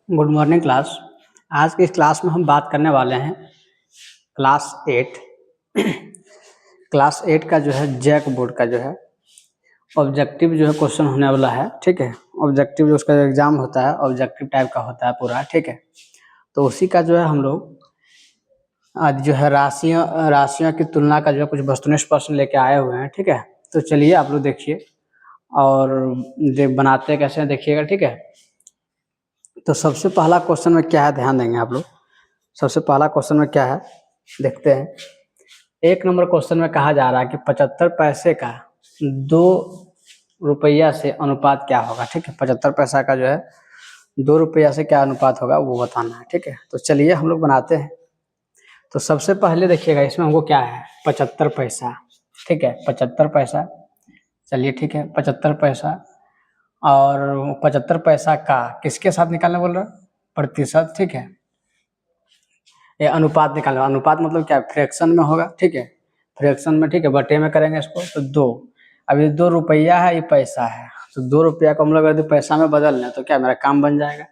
Good morning class. आज की इस क्लास में हम बात करने वाले हैं क्लास 8 क्लास 8 का जो है जैक बोर्ड का जो है ऑब्जेक्टिव जो है क्वेश्चन होने वाला है। ठीक है, ऑब्जेक्टिव जो उसका एग्जाम होता है ऑब्जेक्टिव टाइप का होता है पूरा। ठीक है, तो उसी का जो है हम लोग आज जो है राशियों की तुलना का जो है कुछ वस्तुनिष्ठ प्रश्न लेके आए हुए हैं। ठीक है, तो चलिए आप लोग देखिए और बनाते कैसे हैं देखिएगा। ठीक है, तो सबसे पहला क्वेश्चन में क्या है ध्यान देंगे आप लोग। सबसे पहला क्वेश्चन में क्या है देखते हैं। 1 नंबर क्वेश्चन में कहा जा रहा है कि 75 पैसे का 2 रुपया से अनुपात क्या होगा। ठीक है, 75 पैसा का जो है 2 रुपया से क्या अनुपात होगा वो बताना है। ठीक है, तो चलिए हम लोग बनाते हैं। तो सबसे पहले देखिएगा इसमें हमको क्या है 75 पैसा। ठीक है, 75 पैसा। चलिए ठीक है, 75 पैसा और 75 पैसा का किसके साथ निकालना बोल रहा है, प्रतिशत। ठीक है, ये अनुपात निकालना। अनुपात मतलब क्या, फ्रैक्शन में होगा। ठीक है, फ्रैक्शन में। ठीक है, बटे में करेंगे इसको तो 2। अब ये 2 रुपया है, ये पैसा है, तो 2 रुपया को हम लोग यदि पैसा में बदल लें तो क्या मेरा काम बन जाएगा।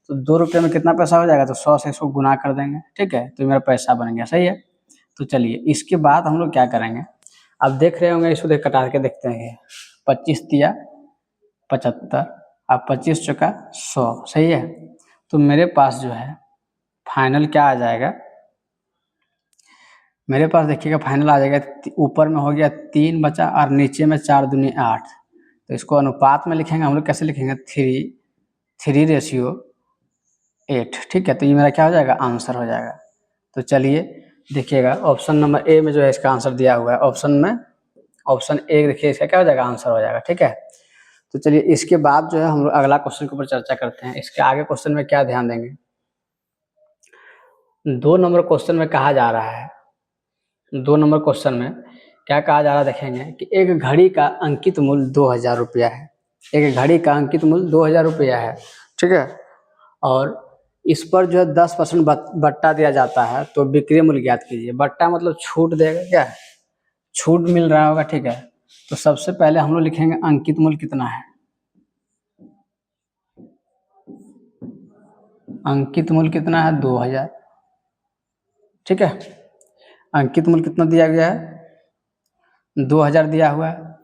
तो 2 रुपये में कितना पैसा हो जाएगा, तो 100 से इसको गुना कर देंगे। ठीक है, तो मेरा पैसा बन गया। सही है, तो चलिए इसके बाद हम लोग क्या करेंगे, अब देख रहे होंगे इसको देख कटा के देखते हैं। 25 दिया 75, अब 25 चौका 100। सही है, तो मेरे पास जो है फाइनल क्या आ जाएगा, मेरे पास देखिएगा फाइनल आ जाएगा। ऊपर में हो गया 3 बचा और नीचे में 4 दूनी 8। तो इसको अनुपात में लिखेंगे हम लोग, कैसे लिखेंगे 3:8। ठीक है, तो ये मेरा क्या हो जाएगा, आंसर हो जाएगा। तो चलिए देखिएगा ऑप्शन नंबर ए में जो है इसका आंसर दिया हुआ है। ऑप्शन ए देखिए इसका क्या हो जाएगा, आंसर हो जाएगा। ठीक है, तो चलिए इसके बाद जो है हम लोग अगला क्वेश्चन के ऊपर चर्चा करते हैं। इसके आगे क्वेश्चन में क्या ध्यान देंगे, 2 नंबर क्वेश्चन में कहा जा रहा है, 2 नंबर क्वेश्चन में क्या कहा जा रहा है देखेंगे कि एक घड़ी का अंकित मूल्य 2000 रुपया है। एक घड़ी का अंकित मूल्य 2000 रुपया है। ठीक है, और इस पर जो है 10% बट्टा दिया जाता है, तो बिक्री मूल्य ज्ञात कीजिए। बट्टा मतलब छूट देगा, क्या छूट मिल रहा होगा। ठीक है, तो सबसे पहले हम लोग लिखेंगे अंकित मूल्य कितना है। अंकित मूल्य कितना है, 2000। ठीक है, अंकित मूल्य कितना दिया गया है, 2000 दिया हुआ है।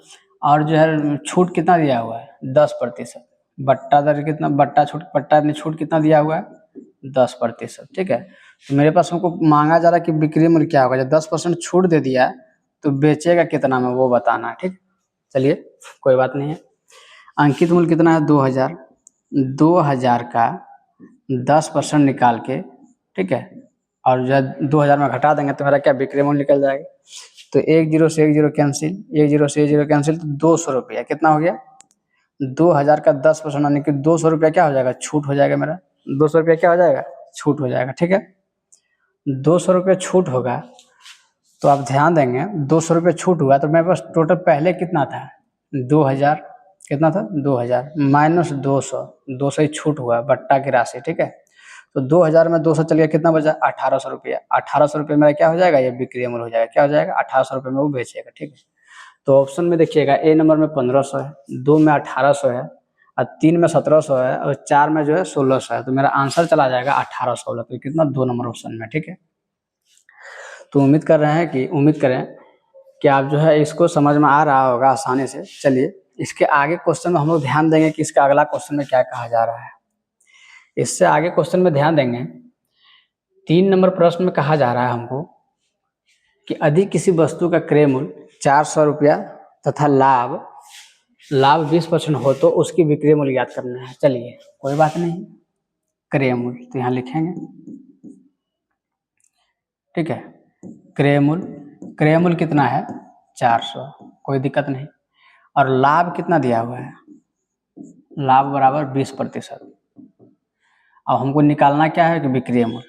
और जो है छूट कितना दिया हुआ है, 10%। बट्टा दर कितना, बट्टा छूट कितना दिया हुआ है, 10%। ठीक है, तो मेरे पास हमको मांगा जा रहा है कि बिक्री मूल्य क्या होगा। जब 10% छूट दे दिया तो बेचेगा कितना में वो बताना है। ठीक, चलिए कोई बात नहीं है। अंकित मूल्य कितना है, 2000। 2000 का 10% निकाल के, ठीक है, और जो है 2000 में घटा देंगे तो मेरा क्या बिक्री मूल्य निकल जाएगा। तो 1 0 से 1 0 कैंसिल, 1 0 से 1 0 कैंसिल, तो 200 रुपया कितना हो गया, 2000 का 10% यानी कि 200 रुपया क्या हो जाएगा, छूट हो जाएगा मेरा। 200 रुपया क्या हो जाएगा, छूट हो जाएगा। ठीक है, 200 रुपये छूट होगा तो आप ध्यान देंगे 200 रुपये छूट हुआ तो मेरे पास टोटल पहले कितना था, 2000। कितना था, 2000 माइनस 200, 200 ही छूट हुआ बट्टा की राशि। ठीक है, तो 2000 में 200 चल गया, कितना बचा, 1800 रुपया। 1800 रुपये मेरा क्या हो जाएगा, ये बिक्री मूल्य हो जाएगा। क्या हो जाएगा, 1800 रुपये में वो बेचेगा। ठीक है, तो ऑप्शन में देखिएगा ए नंबर में 1500 है, 2 में 1800 है, और 3 में 1700 है, और 4 में जो है 1600 है। तो मेरा आंसर चला जाएगा 1816। तो कितना, 2 नंबर ऑप्शन में। ठीक है, तो उम्मीद करें कि आप जो है इसको समझ में आ रहा होगा आसानी से। चलिए इसके आगे क्वेश्चन में हम लोग ध्यान देंगे कि इसका अगला क्वेश्चन में क्या कहा जा रहा है। इससे आगे क्वेश्चन में ध्यान देंगे, 3 नंबर प्रश्न में कहा जा रहा है हमको कि यदि किसी वस्तु का क्रय मूल्य 400 रुपया तथा लाभ 20% हो तो उसकी बिक्री मूल्य याद करना है। चलिए कोई बात नहीं, क्रय मूल्य तो यहाँ लिखेंगे। ठीक है, क्रय मूल्य कितना है, 400, कोई दिक्कत नहीं। और लाभ कितना दिया हुआ है, लाभ बराबर 20%। अब हमको निकालना क्या है कि बिक्री मूल्य।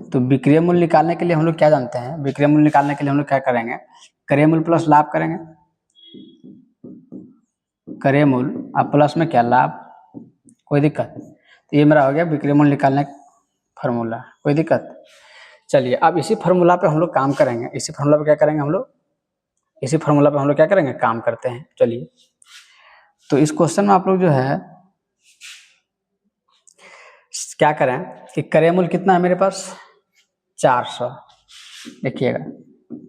तो बिक्री मूल्य निकालने के लिए हम लोग क्या जानते हैं, बिक्री मूल्य निकालने के लिए हम लोग क्या करेंगे, क्रय मूल्य प्लस लाभ करेंगे। क्रय मूल्य अब प्लस में क्या, लाभ, कोई दिक्कत। तो ये मेरा हो गया बिक्री मूल्य निकालने का फार्मूला, कोई दिक्कत। चलिए अब इसी फार्मूला पे हम लोग काम करेंगे। इसी फार्मूला पे क्या करेंगे हम लोग, इसी फार्मूला पे हम लोग क्या करेंगे, काम करते हैं। चलिए तो इस क्वेश्चन में आप लोग जो है क्या करें कि क्रय मूल्य कितना है मेरे पास 400, देखिएगा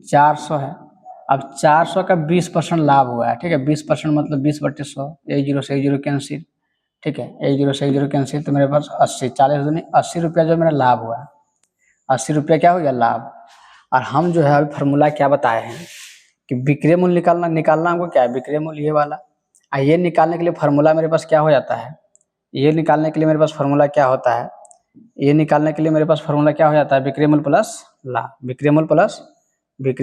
400 है। अब 400 का 20% लाभ हुआ है, ठीक है, 20% मतलब 20/100, 1 से 1 कैंसिल, ठीक है, 1 से 1 कैंसिल, तो मेरे पास 80, 40 दूनी 80 रुपया जो मेरा लाभ हुआ है, 80 रुपया क्या हो गया लाभ। और हम जो है अभी फार्मूला क्या बताए हैं कि विक्रय मूल्य निकालना हमको क्या है, विक्रय मूल्य ये वाला। ये निकालने के लिए फार्मूला मेरे पास क्या हो जाता है, ये निकालने के लिए मेरे पास फार्मूला क्या होता है, ये निकालने के लिए मेरे पास फार्मूला क्या हो जाता है, विक्रय मूल्य प्लस लाभ, विक्रय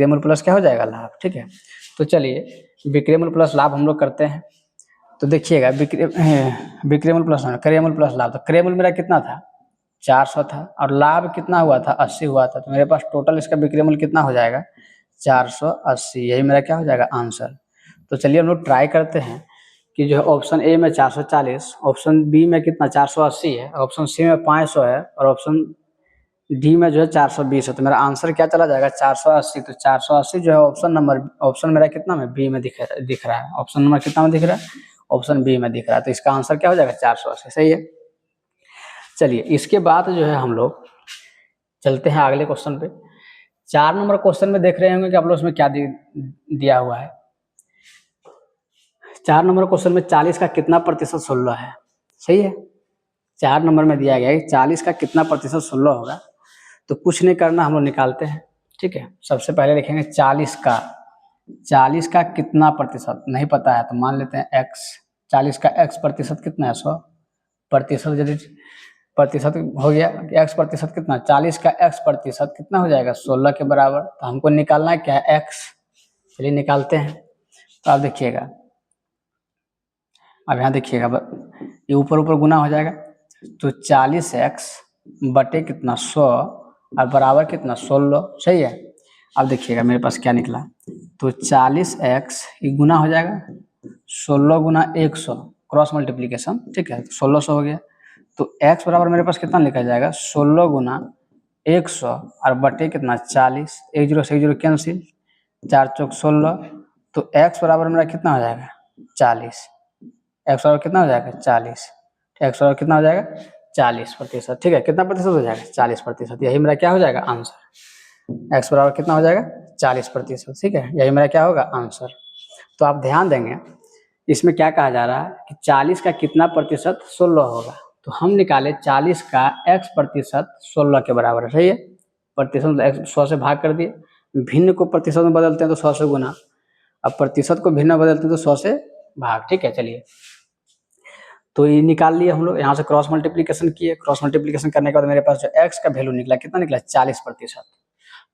मूल्य प्लस क्या हो जाएगा लाभ, ठीक है। तो चलिए विक्रय मूल्य प्लस लाभ हम लोग करते हैं। तो देखिएगा विक्रय मूल्य प्लस क्रय मूल्य प्लस लाभ, तो क्रय मूल्य मेरा कितना था 400 था और लाभ कितना हुआ था 80 हुआ था, तो मेरे पास टोटल इसका विक्रय मूल्य कितना हो जाएगा 480, यही मेरा क्या हो जाएगा आंसर। तो चलिए हम लोग ट्राई करते हैं कि जो है ऑप्शन ए में 440, ऑप्शन बी में कितना 480 है, ऑप्शन सी में 500 है और ऑप्शन डी में जो है 420 है, तो मेरा आंसर क्या चला जाएगा 480। तो 480 जो है ऑप्शन मेरा कितना में बी में दिख रहा है, ऑप्शन नंबर कितना में दिख रहा है, ऑप्शन बी में दिख रहा है, तो इसका आंसर क्या हो जाएगा 480, सही है। चलिए इसके बाद जो है हम लोग चलते हैं अगले क्वेश्चन पे। 4 नंबर क्वेश्चन में देख रहे होंगे कि आप लोग उसमें क्या दिया हुआ है। 4 नंबर क्वेश्चन में 40 का कितना प्रतिशत 16 है, सही है। 4 नंबर में दिया गया है 40 का कितना प्रतिशत 16 होगा, तो कुछ नहीं करना, हम लोग निकालते हैं, ठीक है। सबसे पहले लिखेंगे 40 का कितना प्रतिशत, नहीं पता है तो मान लेते हैं x, 40 का x प्रतिशत कितना है 100 प्रतिशत, यदि प्रतिशत हो गया x प्रतिशत कितना, 40 का x प्रतिशत कितना हो जाएगा 16 के बराबर, तो हमको निकालना है क्या है x, चलिए निकालते हैं। तो आप देखिएगा, अब यहाँ देखिएगा ये ऊपर ऊपर गुना हो जाएगा, तो 40x बटे कितना 100 और बराबर कितना 16, सही है। अब देखिएगा मेरे पास क्या निकला, तो 40x ये गुना हो जाएगा 16 गुना 100 क्रॉस मल्टीप्लीकेशन, ठीक है, तो 1600 हो गया। तो x बराबर मेरे पास कितना लिखा जाएगा 16 गुना 100 और बटे कितना 40, 1 से 1 कैंसिल, 4 चौक 16, तो x बराबर मेरा कितना हो जाएगा 40, x बराबर कितना हो जाएगा 40, x बराबर कितना हो जाएगा 40%, ठीक है, कितना प्रतिशत हो जाएगा 40%, यही मेरा क्या हो जाएगा आंसर, x बराबर कितना हो जाएगा 40%, ठीक है, यही मेरा क्या होगा आंसर। तो आप ध्यान देंगे इसमें क्या कहा जा रहा है कि 40 का कितना प्रतिशत 16 होगा, तो हम निकाले 40 का x प्रतिशत 16 के बराबर है, सही है। प्रतिशत 100 से भाग कर दिए, भिन्न को प्रतिशत में बदलते हैं तो 100 से गुना, अब प्रतिशत को भिन्न बदलते हैं तो 100 से भाग, ठीक है। चलिए तो ये निकाल लिए हम लोग, यहाँ से क्रॉस मल्टीप्लीकेशन किए, क्रॉस मल्टीप्लीकेशन करने के बाद मेरे पास जो x का वैल्यू निकला कितना निकला 40%।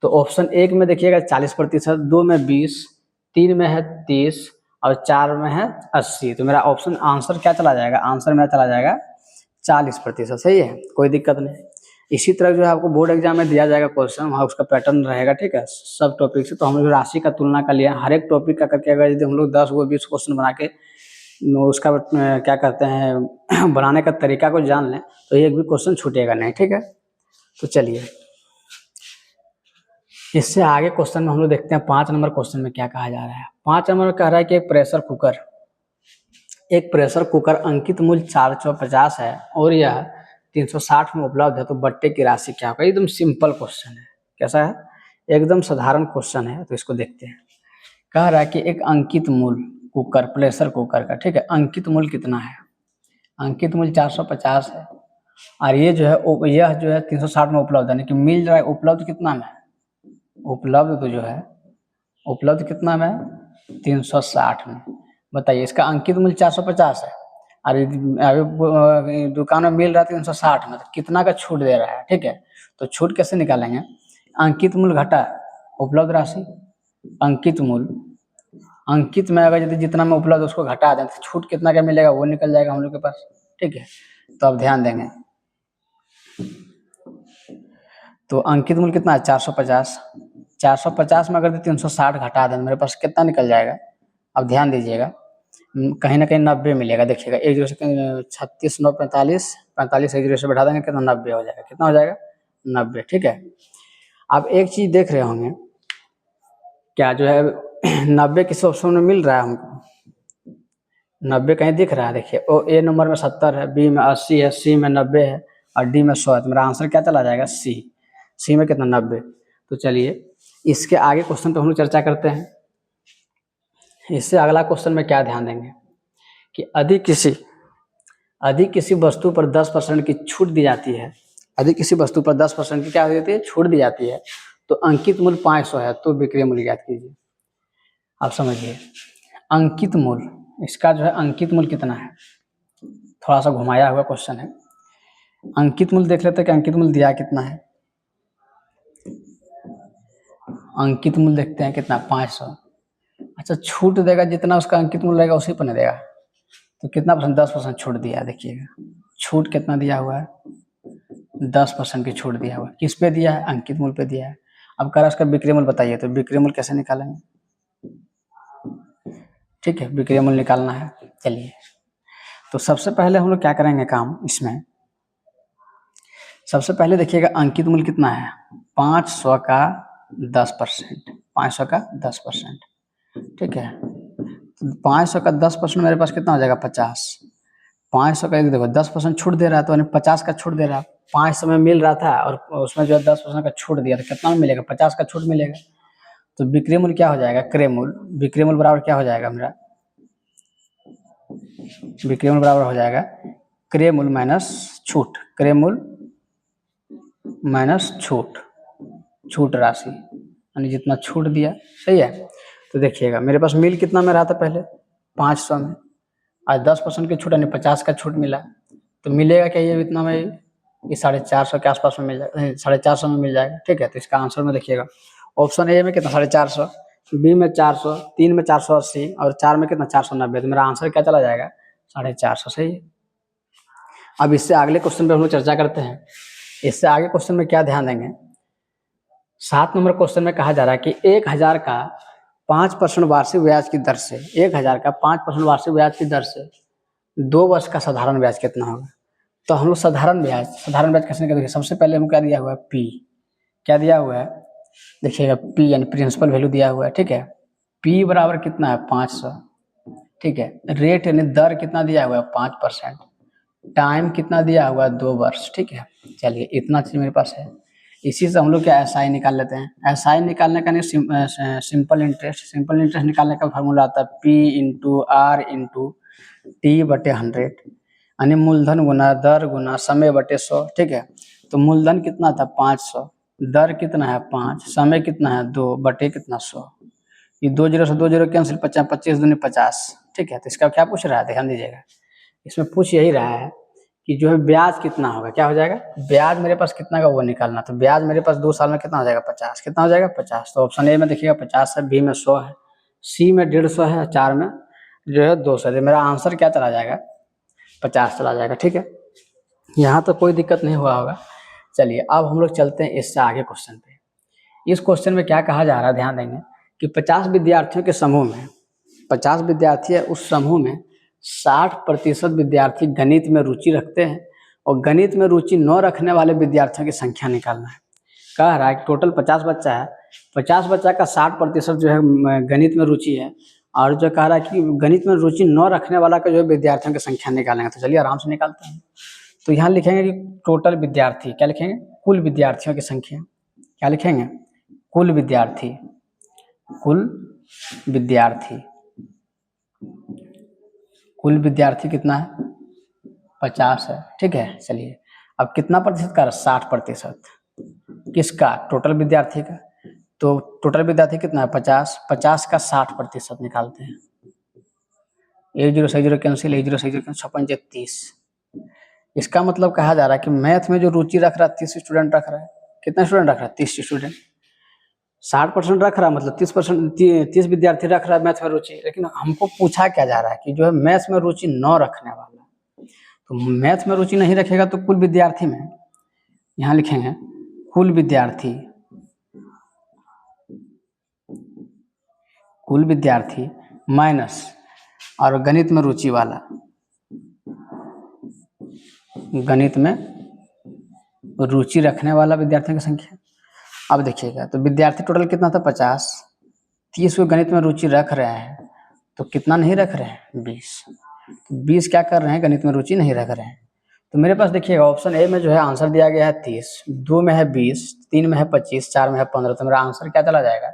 तो ऑप्शन 1 में देखिएगा 40%, 2 में 20, 3 में है 30 और 4 में है 80, तो मेरा ऑप्शन आंसर क्या चला जाएगा, आंसर मेरा चला जाएगा 40%, सही है, कोई दिक्कत नहीं। इसी तरह जो है आपको बोर्ड एग्जाम में दिया जाएगा क्वेश्चन, वहाँ उसका पैटर्न रहेगा, ठीक है, सब टॉपिक से। तो हम लोग राशि का तुलना कर लिया, हर एक टॉपिक का करके अगर यदि हम लोग 10 वो 20 क्वेश्चन बना के उसका क्या करते हैं बनाने का तरीका को जान लें, तो एक भी क्वेश्चन छूटेगा नहीं, ठीक है। तो चलिए इससे आगे क्वेश्चन में हम लोग देखते हैं 5 नंबर क्वेश्चन में क्या कहा जा रहा है। 5 नंबर में कह रहा है कि एक प्रेशर कुकर अंकित मूल्य 450 है और यह 360 में उपलब्ध है, तो बट्टे की राशि क्या होगा। एकदम सिंपल क्वेश्चन है, कैसा है, एकदम साधारण क्वेश्चन है। तो इसको देखते हैं, कह रहा है कि एक अंकित मूल्य कुकर, प्रेशर कुकर का, ठीक है, अंकित मूल्य कितना है, अंकित मूल्य 450 है और ये जो है यह जो है 360 में उपलब्ध है, कि मिल रहा है, उपलब्ध कितना में, उपलब्ध तो जो है उपलब्ध कितना में 360 में। बताइए इसका अंकित मूल्य 450 है और अभी दुकान में मिल रहा है 360 में, तो कितना का छूट दे रहा है, ठीक है। तो छूट कैसे निकालेंगे, अंकित मूल्य घटा उपलब्ध राशि, अंकित मूल्य, अंकित में अगर यदि जितना में उपलब्ध उसको घटा दें तो छूट कितना का मिलेगा वो निकल जाएगा हम लोग के पास, ठीक है। तो अब ध्यान देंगे, तो अंकित मूल्य कितना है 450, 450 में अगर 360 घटा दें मेरे पास कितना निकल जाएगा। अब ध्यान दीजिएगा, कहीं ना कहीं 90 मिलेगा, देखिएगा 1 से 36 9 45, 45 1 से बढ़ा देंगे कितना 90 हो जाएगा, कितना हो जाएगा 90, ठीक है। अब एक चीज देख रहे होंगे, क्या जो है 90 किस ऑप्शन में मिल रहा है हमको, 90 कहीं दिख रहा है, देखिए ओ ए नंबर में 70 है, बी में 80 है, सी में 90 है और डी में 100 है, तो मेरा आंसर क्या चला जाएगा? सी में कितना? 90। तो चलिए इसके आगे क्वेश्चन पे हम लोग चर्चा करते हैं। इससे अगला क्वेश्चन में क्या ध्यान देंगे कि अधिक किसी वस्तु पर 10% की छूट दी जाती है, अधिक किसी वस्तु पर 10% की क्या हो जाती है? छूट दी जाती है, तो अंकित मूल्य 500 है, तो विक्रय मूल्य ज्ञात कीजिए। आप समझिए अंकित मूल्य, इसका जो है अंकित मूल्य कितना है, थोड़ा सा घुमाया हुआ क्वेश्चन है। अंकित मूल्य देख लेते हैं कि अंकित मूल्य दिया कितना है। अंकित मूल्य देखते हैं कितना? 500। अच्छा छूट देगा जितना उसका अंकित मूल्य रहेगा उसी पर नहीं देगा, तो कितना परसेंट? 10% छूट दिया। देखिएगा छूट कितना दिया हुआ है? 10% की छूट दिया हुआ है। किस पे दिया है? अंकित मूल्य पे दिया है। अब कह रहा है उसका विक्रय मूल्य बताइए, तो विक्रय मूल्य कैसे निकालेंगे? ठीक है, विक्रय मूल्य निकालना है। चलिए तो सबसे पहले हम लोग क्या करेंगे काम इसमें, सबसे पहले देखिएगा अंकित मूल्य कितना है? 500 का 10%, 500 का 10%। ठीक है, तो 500 का 10% मेरे पास कितना हो जाएगा? 50। 500 का देखो 10% छूट दे रहा है, तो 50 का छूट दे रहा है। 500 में मिल रहा था और उसमें जो है 10% का छूट दिया, तो कितना में मिलेगा? 50 का छूट मिलेगा। तो विक्रय मूल्य क्या हो जाएगा? क्रय मूल्य। विक्रय मूल्य बराबर क्या हो जाएगा मेरा? विक्रय मूल्य बराबर हो जाएगा क्रय मूल्य माइनस छूट, क्रय मूल्य माइनस छूट राशि, यानी जितना छूट दिया। सही है, तो देखिएगा मेरे पास मिल कितना में रहा था पहले? 500 में, आज 10% की छूट यानी 50 का छूट मिला, तो मिलेगा क्या ये इतना में? ये 450 के आसपास में मिल जाएगा, 450 में मिल जाएगा। ठीक है, तो इसका आंसर में देखिएगा ऑप्शन ए में कितना? 450, बी में 400, 3 में 480 और 4 में कितना? 490। तो मेरा आंसर क्या चला जाएगा? 450। सही है। अब इससे अगले क्वेश्चन पे हम लोग चर्चा करते हैं। इससे आगे क्वेश्चन में क्या ध्यान देंगे? 7 नंबर क्वेश्चन में कहा जा रहा है कि 1000 का 5% वार्षिक ब्याज की दर से, 1000 का 5% वार्षिक ब्याज की दर से 2 वर्ष का साधारण ब्याज कितना होगा? तो हम लोग साधारण ब्याज कैसे निकालेंगे? सबसे पहले हम क्या दिया हुआ है? पी। क्या दिया हुआ है? देखिएगा पी यानी प्रिंसिपल वैल्यू दिया हुआ है। ठीक है, पी बराबर कितना है? 500। ठीक है, रेट यानी दर कितना दिया हुआ है? 5%। टाइम कितना दिया हुआ है? 2 वर्ष। ठीक है, चलिए इतना चीज मेरे पास है। इसी से हम लोग क्या SI निकाल लेते हैं। SI निकालने का नहीं, सिंपल इंटरेस्ट निकालने का फार्मूला आता है P into R into T बटे 100, यानी मूलधन गुना दर गुना समय बटे 100। ठीक है, तो मूलधन कितना था? 500, दर कितना है? 5, समय कितना है? 2 बटे कितना? 100। ये 2 जीरो से 2 जीरो कैंसिल, 50 25 दूनी 50। ठीक है, तो इसका क्या पूछ रहा है? ध्यान दीजिएगा, इसमें पूछ यही रहा है कि जो है ब्याज कितना होगा। क्या हो जाएगा? ब्याज मेरे पास कितना का वो निकालना। तो ब्याज मेरे पास 2 साल में कितना हो जाएगा? 50। कितना हो जाएगा? 50। तो ऑप्शन ए में देखिएगा 50 है, बी में 100 है, सी में 150 है, 4 में जो है 200 है। मेरा आंसर क्या चला जाएगा? 50 चला जाएगा। ठीक है, यहाँ तो कोई दिक्कत नहीं हुआ होगा। चलिए अब हम लोग चलते हैं इससे आगे क्वेश्चन पे। इस क्वेश्चन में क्या कहा जा रहा है? ध्यान देंगे कि 50 विद्यार्थियों के समूह में, 50 विद्यार्थी है, उस समूह में 60% विद्यार्थी गणित में रुचि रखते हैं और गणित में रुचि न रखने वाले विद्यार्थियों की संख्या निकालना है। कह रहा है कि टोटल 50 बच्चा है, 50 बच्चा का 60% जो है गणित में रुचि है, और जो कह रहा है कि गणित में रुचि न रखने वाला का जो है विद्यार्थियों की संख्या निकालेंगे। तो चलिए आराम से निकालते हैं। तो यहाँ लिखेंगे कि टोटल विद्यार्थी, क्या लिखेंगे? कुल विद्यार्थियों की संख्या। क्या लिखेंगे? कुल विद्यार्थी, कुल विद्यार्थी, कुल विद्यार्थी कितना है? 50 है। ठीक है, चलिए अब कितना प्रतिशत का? 60%। किसका? टोटल विद्यार्थी का। तो टोटल विद्यार्थी कितना है? 50। 50 का 60% निकालते हैं। 1 जीरो से 0 कैंसिल, 1 जीरो से 0 कैंसिल, 56 30। इसका मतलब कहा जा रहा है कि मैथ में जो रुचि रख रहा है 30 स्टूडेंट रख रहा है। कितना स्टूडेंट रख रहा है? 30 स्टूडेंट। 60% रख रहा है, मतलब 30 विद्यार्थी रख रहा है मैथ में रुचि। लेकिन हमको पूछा क्या जा रहा है कि जो है मैथ में रुचि न रखने वाला, तो मैथ में रुचि नहीं रखेगा तो कुल विद्यार्थी में, यहाँ लिखेंगे कुल विद्यार्थी, कुल विद्यार्थी माइनस और गणित में रुचि वाला, गणित में रुचि रखने वाला विद्यार्थियों की संख्या। अब देखिएगा तो विद्यार्थी टोटल कितना था? 50। 30 को गणित में रुचि रख रहे हैं, तो कितना नहीं रख रहे हैं? 20। तो 20 क्या कर रहे हैं? गणित में रुचि नहीं रख रहे हैं। तो मेरे पास देखिएगा ऑप्शन ए में जो है आंसर दिया गया है 30, 2 में है 20, 3 में है 25, 4 में है 15, तो मेरा आंसर क्या चला जाएगा?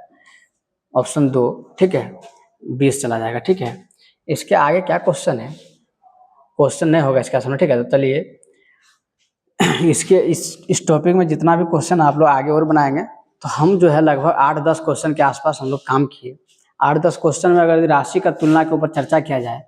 ऑप्शन 2, ठीक है, 20 चला जाएगा, ठीक है। इसके आगे क्या क्वेश्चन है? क्वेश्चन नहीं होगा इसका सामने, ठीक है। तो चलिए इसके इस टॉपिक में जितना भी क्वेश्चन आप लोग आगे और बनाएंगे, तो हम जो है लगभग 8-10 क्वेश्चन के आसपास हम लोग काम किए। 8-10 क्वेश्चन में अगर राशि का तुलना के ऊपर चर्चा किया जाए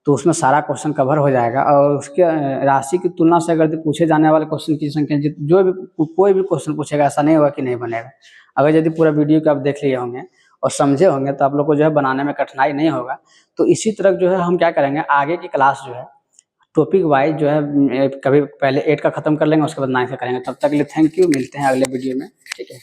तो उसमें सारा क्वेश्चन कवर हो जाएगा। और उसके राशि की तुलना से अगर पूछे जाने वाले क्वेश्चन की संख्या जो भी कोई भी क्वेश्चन पूछेगा, ऐसा नहीं होगा कि नहीं बनेगा। अगर यदि पूरा वीडियो को आप देख लिए होंगे और समझे होंगे तो आप लोग को जो है बनाने में कठिनाई नहीं होगा। तो इसी तरह जो है हम क्या करेंगे, आगे की क्लास जो है टॉपिक वाइज जो है कभी पहले 8 का खत्म कर लेंगे, उसके बाद 9 का करेंगे। तब तक के लिए थैंक यू, मिलते हैं अगले वीडियो में, ठीक है।